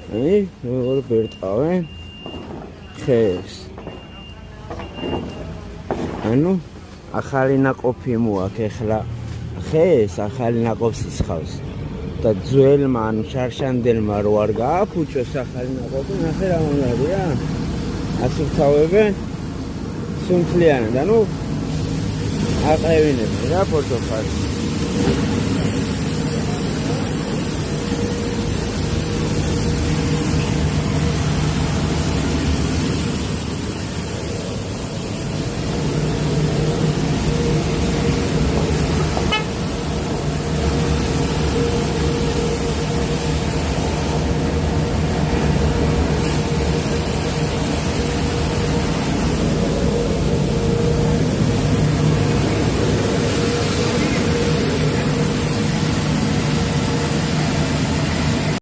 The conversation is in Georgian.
როგორ ბერტყავენ ხეს. ანუ ახალი ნაყოფი მოაქვს ეხლა ხეს ახალი ნაყოფს ისხავს და ძველმა ანუ შარშანდელმა რო არ გააფუჭოს ახალი ნაყოფი ნახე რა მომდია ასუფთავებენ სუნთლიანად ანუ აყევინებენ რა ფოთოფას